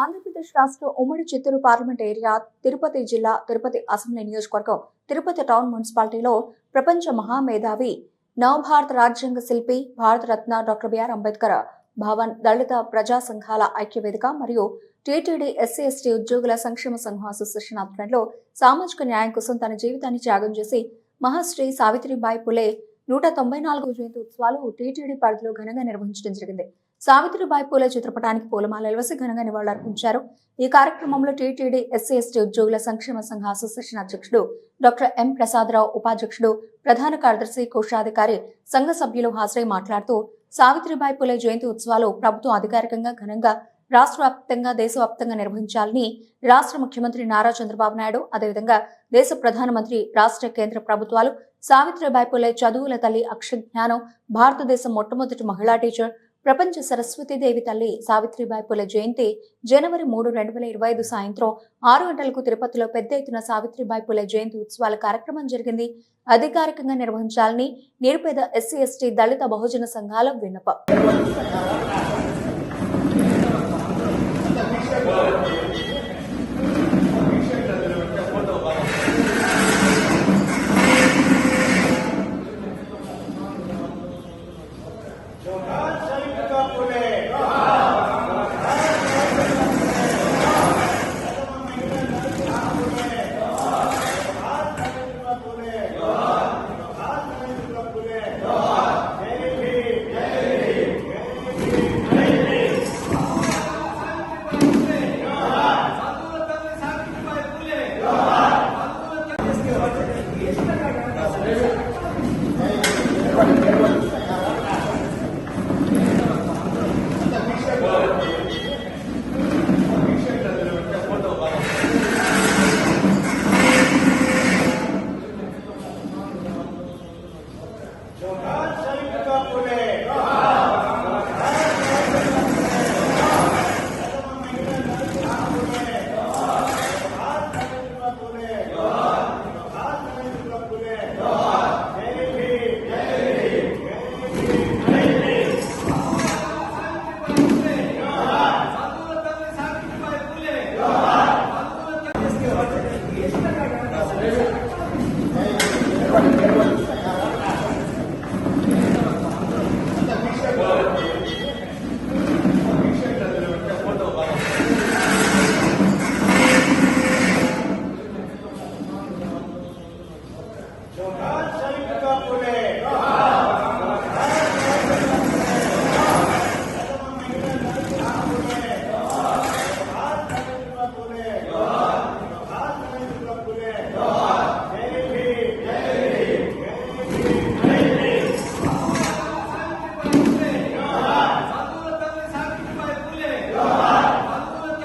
ఆంధ్రప్రదేశ్ రాష్ట్ర ఉమ్మడి Chittoor parliament area, Tirupati జిల్లా, తిరుపతి అసెంబ్లీ నియోజకవర్గం, తిరుపతి టౌన్ మున్సిపాలిటీలో ప్రపంచ మహామేధావి, నవభారత రాజ్యాంగ శిల్పి, భారతరత్న డాక్టర్ బిఆర్ అంబేద్కర్ భవన్, దళిత ప్రజా సంఘాల ఐక్యవేదిక మరియు టీటీడీ ఎస్సీ ఎస్టీ ఉద్యోగుల సంక్షేమ సంఘం అసోసియేషన్ ఆధ్వర్యంలో సామాజిక న్యాయం కోసం తన జీవితాన్ని త్యాగం చేసి మహాశ్రీ సావిత్రిబాయి పులే 194వ జయంతి ఉత్సవాలు టీటీడీ పరిధిలో ఘనంగా నిర్వహించడం జరిగింది. సావిత్రిబాయి పూలే చిత్రపటానికి పూలమాలలు వేసి ఘనంగా నివాళులర్పించారు. ఈ కార్యక్రమంలో టీటీడీ ఎస్సీ ఎస్టీ ఉద్యోగుల సంక్షేమ సంఘ అసోసియేషన్ అధ్యక్షుడు డాక్టర్ ఎం ప్రసాదరావు, ఉపాధ్యక్షుడు, ప్రధాన కార్యదర్శి, కోశాధికారి, సంఘ సభ్యులు హాజరై మాట్లాడుతూ సావిత్రిబాయి పూలే జయంతి ఉత్సవాలు ప్రభుత్వం అధికారికంగా ఘనంగా రాష్ట్ర వ్యాప్తంగా, దేశవ్యాప్తంగా నిర్వహించాలని రాష్ట్ర ముఖ్యమంత్రి నారా చంద్రబాబు నాయుడు, అదేవిధంగా దేశ ప్రధానమంత్రి, రాష్ట్ర కేంద్ర ప్రభుత్వాలు సావిత్రిబాయి పూలే చదువుల తల్లి, అక్షర జ్ఞానం, భారతదేశం మొట్టమొదటి మహిళా టీచర్, ప్రపంచ సరస్వతీదేవి తల్లి సావిత్రిబాయి పూలే జయంతి జనవరి 3, 2025 సాయంత్రం 6 గంటలకు తిరుపతిలో పెద్ద ఎత్తున సావిత్రిబాయి పూలే జయంతి ఉత్సవాల కార్యక్రమం జరిగింది. అధికారికంగా నిర్వహించాలని నిరుపేద ఎస్సీ ఎస్టీ దళిత బహుజన సంఘాల విన్నపం.